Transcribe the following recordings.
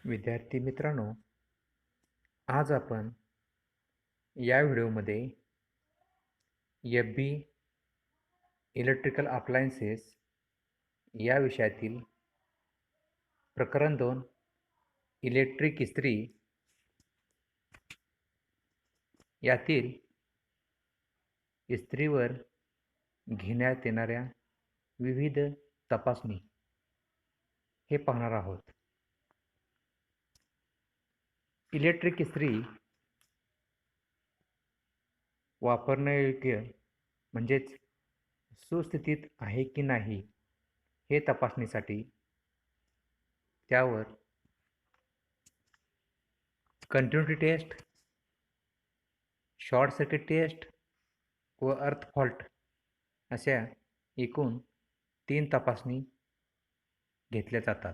विद्यार्थी मित्रांनो, आज आपण या व्हिडिओमध्ये एफ-बी इलेक्ट्रिकल अप्लायन्सेस या विषयातील प्रकरण 2 इलेक्ट्रिक इस्त्री यातील इस्त्रीवर घेण्यात येणाऱ्या विविध तपासणी हे पाहणार आहोत. इलेक्ट्रिक इस्त्री वापरण्यायोग्य म्हणजेच सुस्थितीत आहे की नाही हे तपासणीसाठी त्यावर continuity test, short circuit test व अर्थ फॉल्ट अशा एकूण 3 तपासणी घेतल्या जातात.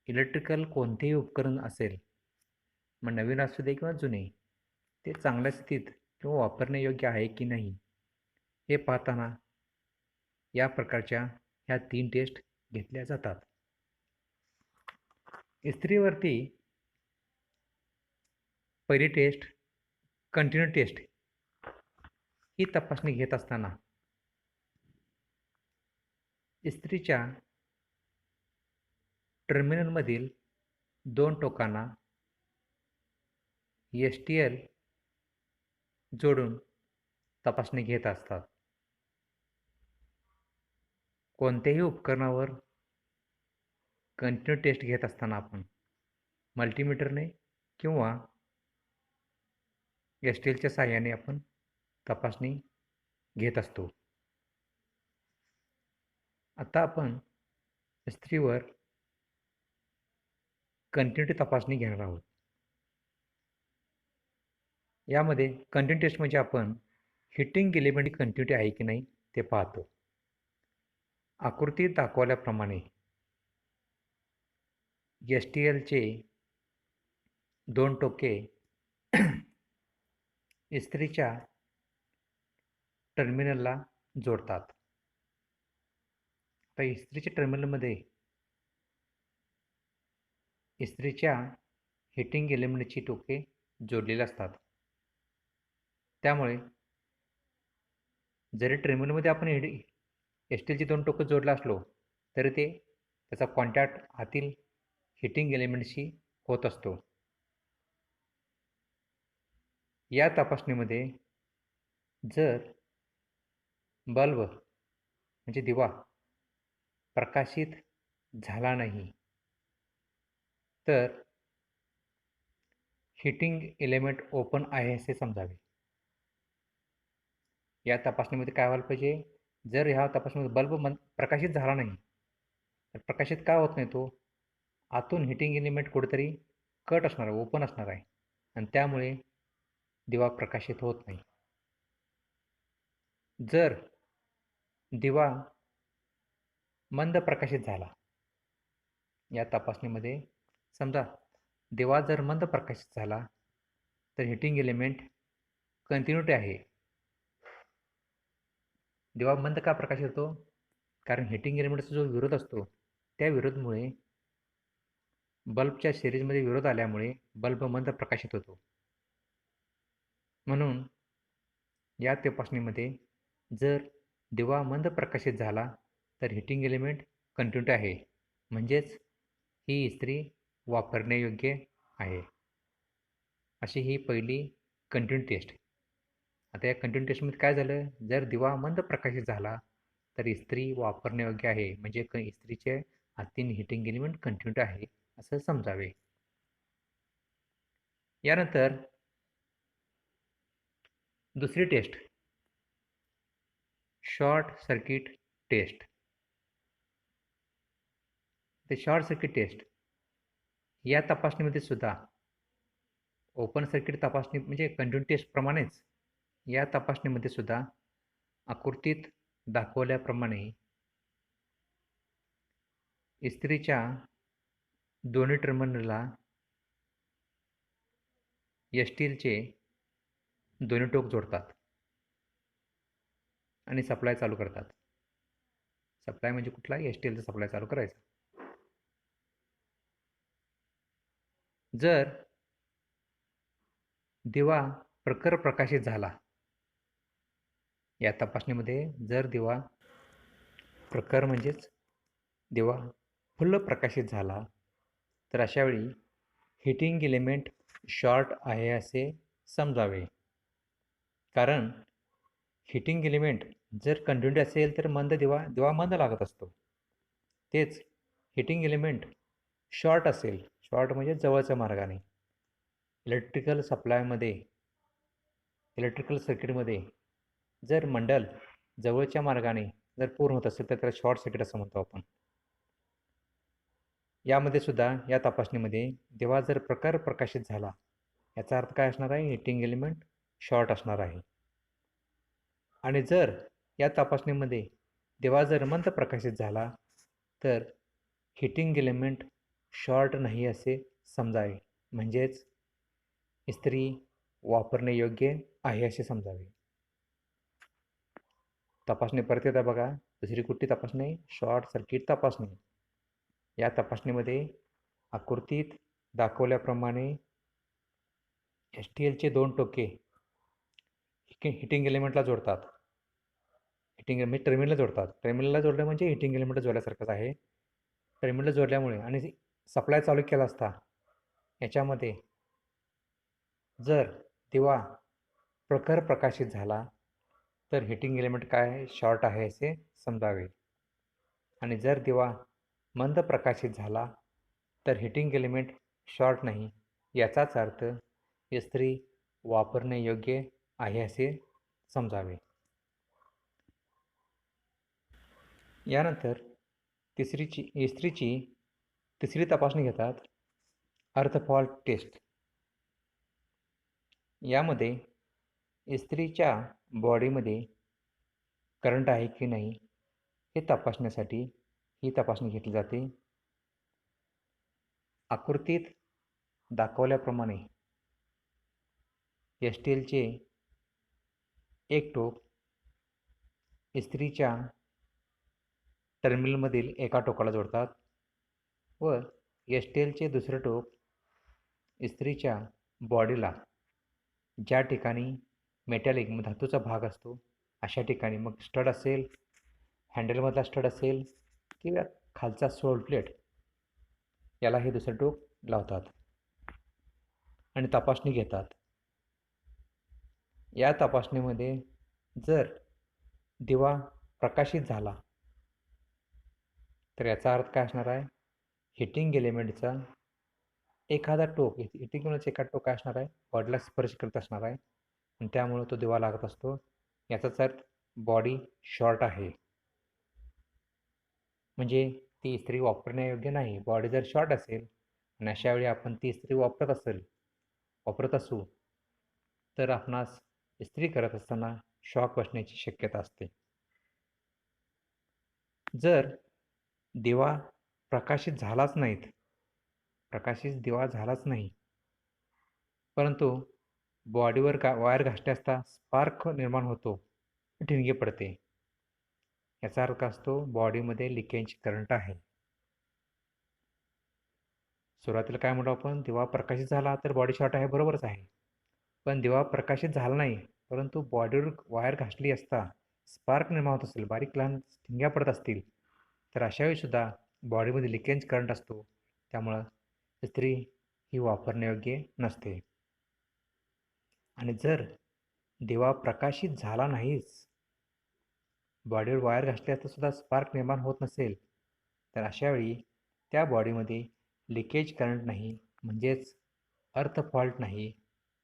इलेक्ट्रिकल कोणतेही उपकरण असेल, मग नवीन असू दे किंवा जुने, ते चांगल्या स्थितीत किंवा वापरण्यायोग्य आहे की नाही हे पाहताना या प्रकारच्या ह्या 3 टेस्ट घेतल्या जातात. इस्त्रीवरती पहिली टेस्ट कंटिन्यू टेस्ट ही तपासणी घेत असताना इस्त्रीच्या टर्मिनलमधील 2 टोकांना एस-टी-एल जोडून तपासणी घेत असतात. कोणत्याही उपकरणावर कंटिन्यू टेस्ट घेत असताना आपण मल्टीमीटरने किंवा एस-टी-एलच्या साहाय्याने आपण तपासणी घेत असतो. आता आपण इस्त्रीवर कंटिन्युटी तपासणी घेणार आहोत. यामध्ये कंटिन्यू टेस्ट म्हणजे आपण हिटिंग एलिमेंट कंटिन्युटी आहे की नाही ते पाहतो. आकृतीत दाखवल्याप्रमाणे एस-टी-एलचे 2 टोके इस्त्रीच्या टर्मिनलला जोडतात. तर इस्त्रीच्या टर्मिनलमध्ये इस्त्रीच्या हिटिंग एलिमेंटची टोके जोडलेली असतात. त्यामुळे जरी टर्मिनलमध्ये आपण एस-टी-एलची 2 टोकं जोडलं असलो तरी त्याचा कॉन्टॅक्ट आतील हिटिंग एलिमेंटशी होत असतो. या तपासणीमध्ये जर बल्ब म्हणजे दिवा प्रकाशित झाला नाही तर हिटिंग एलिमेंट ओपन आहे असे समजावे. या तपासणीमध्ये काय व्हायला पाहिजे, जर ह्या तपासणीमध्ये बल्ब प्रकाशित झाला नाही तर प्रकाशित का होत नाही, तो आतून हिटिंग एलिमेंट कुठेतरी कट असणार आहे, ओपन असणार आहे आणि त्यामुळे दिवा प्रकाशित होत नाही. जर दिवा मंद प्रकाशित झाला, या तपासणीमध्ये समजा दिवा जर मंद प्रकाशित झाला तर हिटिंग एलिमेंट कंटिन्युटी आहे. दिवा मंद का प्रकाशित होतो, कारण हिटिंग एलिमेंटचा जो विरोध असतो त्या विरोधामुळे बल्बच्या सिरीजमध्ये विरोध आल्यामुळे बल्ब मंद प्रकाशित होतो. म्हणून या तपासणीमध्ये जर दिवा मंद प्रकाशित झाला तर हिटिंग एलिमेंट कंटिन्युटी आहे, म्हणजेच ही इस्त्री वापरण्यायोग्य आहे. अशी ही पहिली कंटिन्यू टेस्ट. आता या कंटिन्यू टेस्टमध्ये काय झालं, जर दिवा मंद प्रकाशित झाला तर इस्त्री वापरण्यायोग्य आहे, म्हणजे इस्त्रीचे आतील हिटिंग एलिमेंट कंटिन्युटी आहे असं समजावे. यानंतर दुसरी टेस्ट शॉर्ट सर्किट टेस्ट. ते शॉर्ट सर्किट टेस्ट या तपासणीमध्ये सुद्धा ओपन सर्किट तपासणी म्हणजे कंटिन्यू टेस्ट प्रमाणेच या तपासणीमध्ये सुद्धा आकृतीत दाखवल्याप्रमाणे इस्त्रीच्या दोन्ही टर्मिनलला एस-टी-एलचे दोन्ही टोक जोडतात आणि सप्लाय चालू करतात. सप्लाय म्हणजे कुठला, एस-टी-एलचा सप्लाय चालू करायचा. जर दिवा प्रखर प्रकाशित झाला, या तपासणीमध्ये जर दिवा प्रखर म्हणजेच दिवा फुल्ल प्रकाशित झाला, तर अशावेळी हीटिंग एलिमेंट शॉर्ट आहे असे समजावे. कारण हीटिंग एलिमेंट जर कंटिन्यूटी असेल तर दिवा मंद लागत असतो. तेच हीटिंग एलिमेंट शॉर्ट असेल, शॉर्ट म्हणजे जवळच्या मार्गाने, इलेक्ट्रिकल सर्किटमध्ये जर मंडल जवळच्या मार्गाने जर पूर्ण होत असेल तर त्याला शॉर्ट सर्किट असं म्हणतो आपण. यामध्ये सुद्धा या तपासणीमध्ये दिवा जर प्रखर प्रकाशित झाला, याचा अर्थ काय असणार आहे? हीटिंग एलिमेंट शॉर्ट असणार आहे. आणि जर या तपासणीमध्ये दिवा जर मंद प्रकाशित झाला, तर हीटिंग एलिमेंट शॉर्ट नाही असे समजावे. म्हणजेच इस्त्री वापरणे योग्य आहे असे समजावे. तपासणी परत एकदा बघा. दुसरी कुठली तपासणी? शॉर्ट सर्किट तपासणी. या तपासणीमध्ये आकृतीत दाखवल्याप्रमाणे STLचे 2 टोके हीटिंग एलिमेंटला जोडतात. टर्मिनलला जोडतात. टर्मिनलला जोडलं म्हणजे हीटिंग एलिमेंटला जोडल्यासारखंच आहे. टर्मिनल जोडल्यामुळे आणि सप्लाय चालू केला असता, याच्यामध्ये जर दिवा प्रखर प्रकाशित झाला, तर हीटिंग एलिमेंट काय? शॉर्ट आहे असे समजावे. आणि जर दिवा मंद प्रकाशित झाला, तर हीटिंग एलिमेंट शॉर्ट नाही, याचाच अर्थ इस्त्री वापरणे योग्य आहे असे समजावे. यानंतर इस्त्रीची तिसरी तपासणी घेतात, अर्थ फॉल्ट टेस्ट. यामध्ये इस्त्रीच्या बॉडीमध्ये करंट आहे की नाही हे तपासण्यासाठी ही तपासणी घेतली जाते. आकृतीत दाखवल्याप्रमाणे STLचे एक टोक इस्त्रीच्या टर्मिनलमधील एका टोकाला जोडतात व STLचे दुसरे टोक इस्त्रीच्या बॉडीला, ज्या ठिकाणी मेटॅलिक धातूचा भाग असतो अशा ठिकाणी, मग स्टड असेल, हँडलमधला स्टड असेल किंवा खालचा सोल प्लेट, याला हे दुसरे टोक लावतात आणि तपासणी घेतात. या तपासणीमध्ये जर दिवा प्रकाशित झाला, तर याचा अर्थ काय असणार आहे? हीटिंग एलिमेंटचा एखादा टोक, हीटिंग एलिमेंटचा एखादा टोक काय असणार आहे? बॉडीला स्पर्श करत असणार आहे आणि त्यामुळे तो दिवा लागत असतो. याचाच अर्थ बॉडी शॉर्ट आहे. म्हणजे ती इस्त्री वापरण्यायोग्य नाही. बॉडी जर शॉर्ट असेल आणि अशावेळी आपण ती इस्त्री वापरत असू, तर आपणास इस्त्री करत असताना शॉक बसण्याची शक्यता असते. जर दिवा प्रकाशित दिवा झालाच नाही, परंतु बॉडीवर वायर घासले असता स्पार्क निर्माण होतो, ठिणगी पडते, याचा अर्थ असतो बॉडीमध्ये लिकेज करंट आहे. सुरुवातीला काय म्हणतो आपण? दिवा प्रकाशित झाला तर बॉडी शॉर्ट आहे, बरोबरच आहे. पण दिवा प्रकाशित झाला नाही, परंतु बॉडीवर वायर घासली असता स्पार्क निर्माण होत असेल, बारीक लहान ठिणग्या पडत असतील, तर अशावेळी सुद्धा बॉडीमध्ये लिकेज करंट असतो. त्यामुळं इस्त्री ही वापरण्यायोग्य नसते. आणि जर दिवा प्रकाशित झाला नाहीच, बॉडीवर वायर घासली असता सुद्धा स्पार्क निर्माण होत नसेल, तर अशावेळी त्या बॉडीमध्ये लिकेज करंट नाही, म्हणजेच अर्थ फॉल्ट नाही,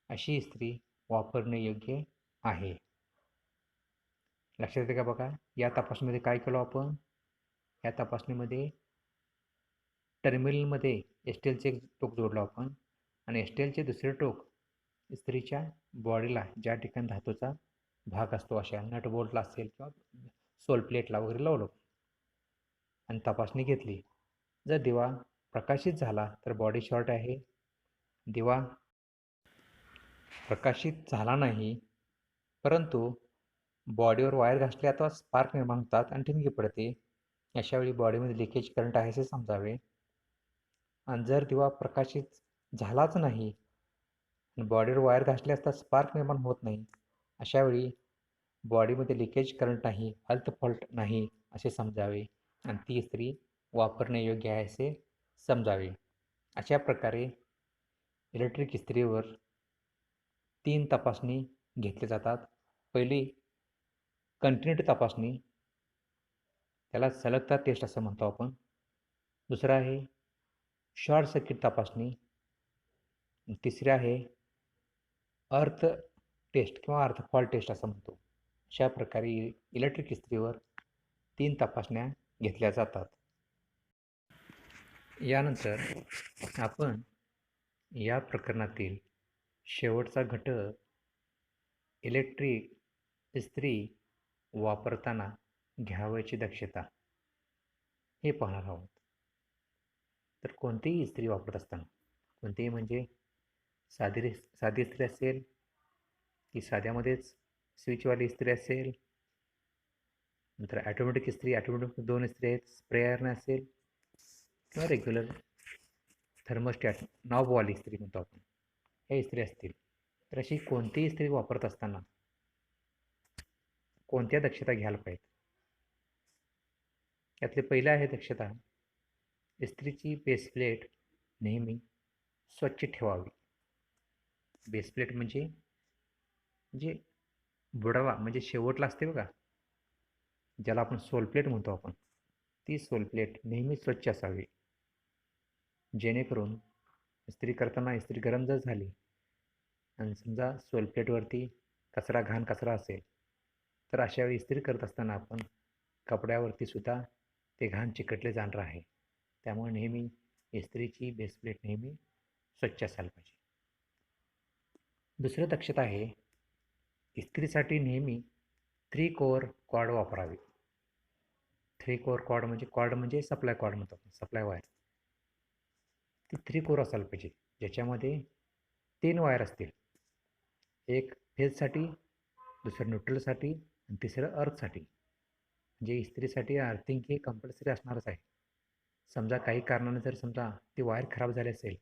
अशी इस्त्री वापरणे योग्य आहे. लक्षात येते का बघा? या तपासणीमध्ये काय केलं आपण? या तपासणीमध्ये टर्मिनलमध्ये STLचे एक टोक जोडलं आपण आणि STLचे दुसरे टोक इस्त्रीच्या बॉडीला, ज्या ठिकाणी धातूचा भाग असतो अशा नट बोल्टला असेल किंवा सोल प्लेटला वगैरे लावलं आणि तपासणी घेतली. जर दिवा प्रकाशित झाला तर बॉडी शॉर्ट आहे. दिवा प्रकाशित झाला नाही, परंतु बॉडीवर वायर घासले अथवा स्पार्क निर्माण होतात आणि ठिणगी पडते, अशावेळी बॉडीमध्ये लिकेज करंट आहे असे समजावे. आणि जर दिवा प्रकाशित झालाच नाही आणि बॉडीवर वायर घासली असता स्पार्क निर्माण होत नाही. अशावेळी बॉडीमध्ये लिकेज करंट नाही, अर्थ फॉल्ट नाही असे समजावे आणि ती इस्त्री वापरण्यायोग्य आहे असे समजावे. अशा प्रकारे इलेक्ट्रिक इस्त्रीवर 3 तपासणी घेतल्या जातात. पहिली कंटिन्युटी तपासणी, त्याला सलगता टेस्ट असं म्हणतो आपण. दुसरं आहे शॉर्ट सर्किट तपासणी. तिसरी आहे अर्थ टेस्ट किंवा अर्थ फॉल्ट टेस्ट असं म्हणतो. अशा प्रकारे इलेक्ट्रिक इस्त्रीवर 3 तपासण्या घेतल्या जातात. यानंतर आपण या प्रकरणातील शेवटचा घटक इलेक्ट्रिक इस्त्री वापरताना घ्यावयाची दक्षता हे पाहणार आहोत. तर कोणतीही इस्त्री वापरत असताना, कोणतीही म्हणजे साधी इस्त्री असेल की साध्यामध्येच स्विचवाली इस्त्री असेल, नंतर ॲटोमॅटिक इस्त्री, ॲटोमॅटिक 2 इस्त्री आहेत, स्प्रे आयर्न असेल किंवा रेग्युलर थर्मोस्टॅट नॉबवाली इस्त्री म्हणतो आपण, हे इस्त्री असतील. तर अशी कोणतीही इस्त्री वापरत असताना कोणत्या दक्षता घ्यायला पाहिजेत? यातले पहिलं आहे दक्षता, इस्त्रीची बेस प्लेट नेहमी स्वच्छ ठेवावी. बेस प्लेट म्हणजे बुडावा म्हणजे शेवटला असते बघा, ज्याला आपण सोल प्लेट म्हणतो आपण, ती सोल प्लेट नेहमी स्वच्छ असावी. जेणेकरून इस्त्री करताना इस्त्री गरम जर झाली आणि समजा सोल प्लेटवरती घाण कचरा असेल, तर अशा वेळी इस्त्री करत असताना आपण कपड्यावरती सुद्धा ते घाण चिकटले जाणार आहे. त्यामुळे नेहमी इस्त्रीची बेस प्लेट नेहमी स्वच्छ असायला पाहिजे. दुसरं दक्षता आहे, इस्त्रीसाठी नेहमी 3 कोअर कॉर्ड वापरावे. 3 कोअर कॉर्ड म्हणजे सप्लाय कॉर्ड म्हणतो आपण, सप्लाय वायर. ती 3 कोअर असायला पाहिजे, ज्याच्यामध्ये 3 वायर असतील. एक फेजसाठी, दुसरं न्यूट्रलसाठी आणि तिसरं अर्थसाठी. म्हणजे इस्त्रीसाठी अर्थिंग हे कंपल्सरी असणारच आहे. समजा काही कारणाने जर समजा ती वायर खराब झाली असेल,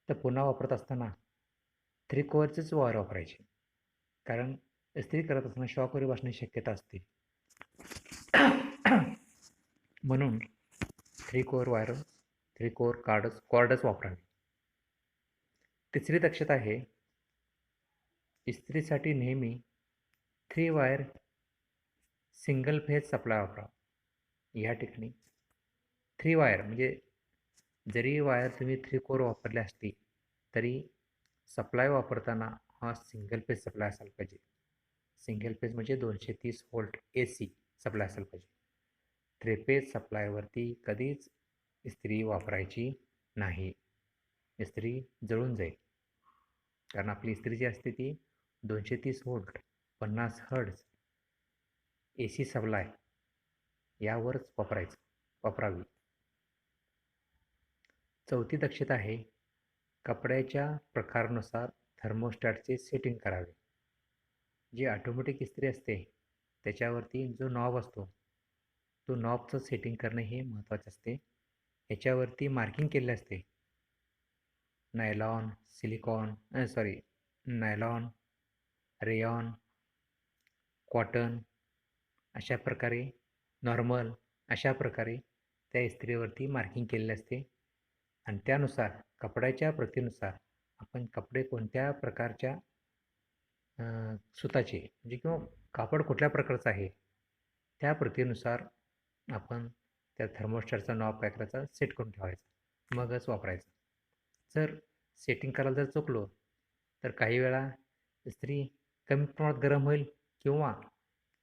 तर पुन्हा वापरत असताना 3 कोअरचीच वायर वापरायची. कारण इस्त्री करत असताना शॉक वगैरे बसण्याची शक्यता असते. म्हणून 3 कोअर कॉर्डच वापरावे. तिसरी दक्षता आहे, इस्त्रीसाठी नेहमी 3 वायर सिंगल फेज सप्लाय वापरावा. या ठिकाणी 3 वायर म्हणजे जरी वायर तुम्ही 3 कोअर वापरले असती तरी सप्लाय वापरताना हा सिंगल फेज सप्लाय असायला पाहिजे. सिंगल फेज म्हणजे 230 व्होल्ट AC सप्लाय असायला पाहिजे. त्रिफेज सप्लायवरती कधीच इस्त्री वापरायची नाही. इस्त्री जळून जाईल. कारण आपली इस्त्री जी असते ती 230 व्होल्ट 50 हर्ट्ज AC सप्लाय यावरच वापरावी. चौथी दक्षता आहे, कपड्याच्या प्रकारानुसार थर्मोस्टॅटचे सेटिंग करावे. जी ऑटोमॅटिक इस्त्री असते त्याच्यावरती जो नॉब असतो, तो नॉबचं सेटिंग करणे हे महत्त्वाचे असते. ह्याच्यावरती मार्किंग केलेले असते, नायलॉन, नायलॉन, रेयॉन, कॉटन, अशा प्रकारे नॉर्मल, अशा प्रकारे त्या इस्त्रीवरती मार्किंग केलेले असते. आणि त्यानुसार कपड्याच्या प्रतीनुसार आपण कपडे कोणत्या प्रकारच्या सुताचे म्हणजे किंवा कापड कुठल्या प्रकारचं आहे त्या प्रतीनुसार आपण त्या थर्मोस्टॅटचा नॉब काय करायचा, सेट करून ठेवायचा, मगच वापरायचा. जर सेटिंग करायला जर चुकलो तर काही वेळा इस्त्री कमी प्रमाणात गरम होईल किंवा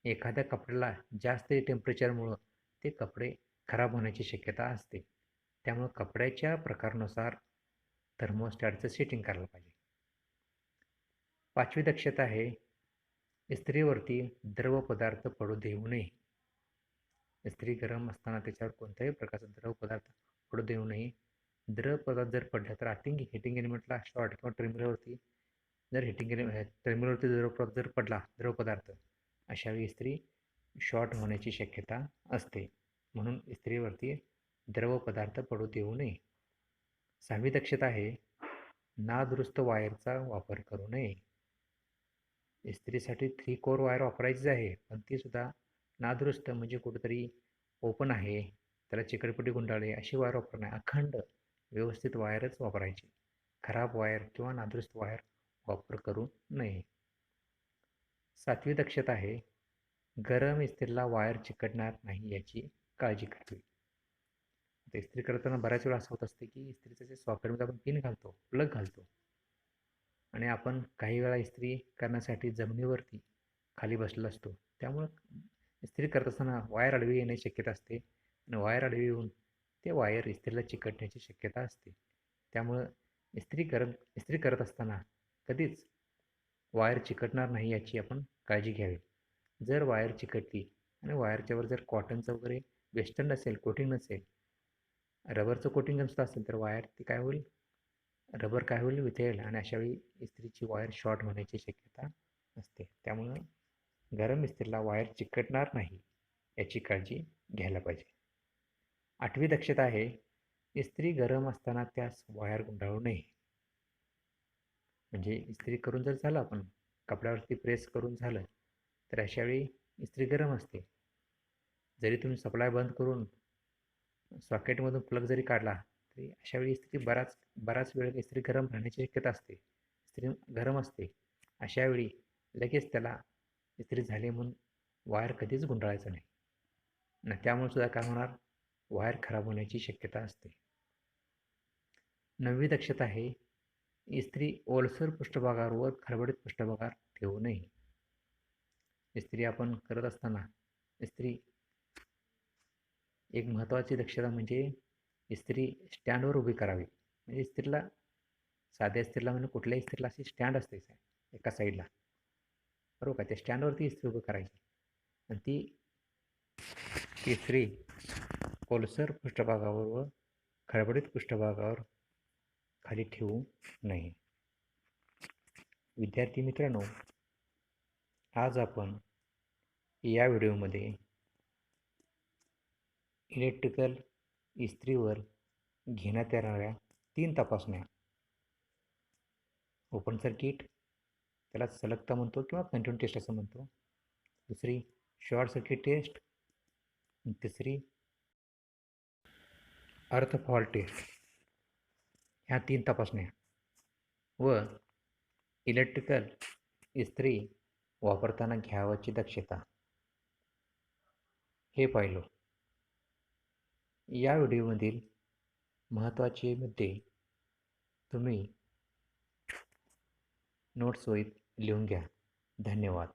एखाद्या कपड्याला जास्त टेम्परेचरमुळं ते कपडे खराब होण्याची शक्यता असते. त्यामुळं कपड्याच्या प्रकारानुसार थर्मोस्टॅटचं सेटिंग करायला पाहिजे. 5वी दक्षता आहे, इस्त्रीवरती द्रव पदार्थ पडू देऊ नये. इस्त्री गरम असताना त्याच्यावर कोणत्याही प्रकारचा द्रव पदार्थ पडू देऊ नये. द्रव पदार्थ जर पडला तर हिटिंग एलिमेंटला शॉर्ट किंवा ट्रिमरवरती जर ट्रिमरवरती द्रव पदार्थ अशा वेळी इस्त्री शॉर्ट होण्याची शक्यता असते. म्हणून इस्त्रीवरती द्रव पदार्थ पडू देऊ नये. 6वी दक्षता आहे, नादुरुस्त वायरचा वापर करू नये. इस्त्रीसाठी 3 कोर वायर वापरायचीच आहे, पण ती सुद्धा नादुरुस्त म्हणजे कुठेतरी ओपन आहे, त्याला चिकटपट्टी गुंडाळली अशी वायर वापरू नये. अखंड व्यवस्थित वायरच वापरायची. खराब वायर किंवा नादुरुस्त वायर वापर करू नये. 7वी दक्षता आहे, गरम इस्त्रीला वायर चिकटणार नाही याची काळजी घ्यावी. आता इस्त्री करताना बऱ्याच वेळा असं होत असते की इस्त्रीचं जे सॉकेटमध्ये आपण पिन घालतो, प्लग घालतो आणि आपण काही वेळा इस्त्री करण्यासाठी जमिनीवरती खाली बसलेलो असतो. त्यामुळं इस्त्री करत असताना वायर आडवी येण्याची शक्यता असते आणि वायर आडवी येऊन ते वायर इस्त्रीला चिकटण्याची शक्यता असते. त्यामुळं इस्त्री करत असताना कधीच वायर चिकटणार नाही याची आपण काळजी घ्यावी. जर वायर चिकटली आणि वायरच्यावर जर कॉटनचं वगैरे वेस्टर्न नसेल, कोटिंग नसेल, रबरचं कोटिंग नुसतं असेल तर वायर ती काय होईल, रबर काय होईल, वितळेल आणि अशावेळी इस्त्रीची वायर शॉर्ट होण्याची शक्यता असते. त्यामुळं गरम इस्त्रीला वायर चिकटणार नाही याची काळजी घ्यायला पाहिजे. 8वी दक्षता आहे, इस्त्री गरम असताना त्यास वायर गुंडाळू नये. म्हणजे इस्त्री करून जर झालं आपण कपड्यावरती प्रेस करून झालं तर अशावेळी इस्त्री गरम असते. जरी तुम्ही सप्लाय बंद करून सॉकेटमधून प्लग जरी काढला तरी अशावेळी इस्त्री बराच वेळ इस्त्री गरम राहण्याची शक्यता असते. इस्त्री गरम असते. अशावेळी लगेच त्याला इस्त्री झाली म्हणून वायर कधीच गुंडाळायचं नाही. आणि त्यामुळे सुद्धा काय होणार, वायर खराब होण्याची शक्यता असते. 9वी दक्षता आहे, इस्त्री ओलसर पृष्ठभागावर व खडबडीत पृष्ठभागावर ठेवू नये. इस्त्री आपण करत असताना इस्त्री एक महत्त्वाची दक्षता म्हणजे इस्त्री स्टँडवर उभी करावी. म्हणजे इस्त्रीला साध्या इस्त्रीला म्हणजे कुठल्याही इस्त्रीला अशी स्टँड असते एका साईडला, बरोबर का? त्या स्टँडवरती इस्त्री उभी करायची आणि ती इस्त्री ओलसर पृष्ठभागावर व खडबडीत पृष्ठभागावर खाली ठेवू नये. विद्यार्थी मित्रांनो, आज आपण या व्हिडिओमध्ये इलेक्ट्रिकल इस्त्रीवर घेण्यात येणाऱ्या 3 तपासण्या, ओपन सर्किट, त्याला सलगता म्हणतो किंवा कंटिन्यू टेस्ट असं म्हणतो, दुसरी शॉर्ट सर्किट टेस्ट, तिसरी अर्थ फॉल्ट टेस्ट, ह्या 3 तपासण्या व इलेक्ट्रिकल इस्त्री वापरताना घ्यावयाची दक्षता हे पाहिलं. या व्हिडिओमधील महत्त्वाचे मुद्दे तुम्ही नोट्सवहीत लिहून घ्या. धन्यवाद.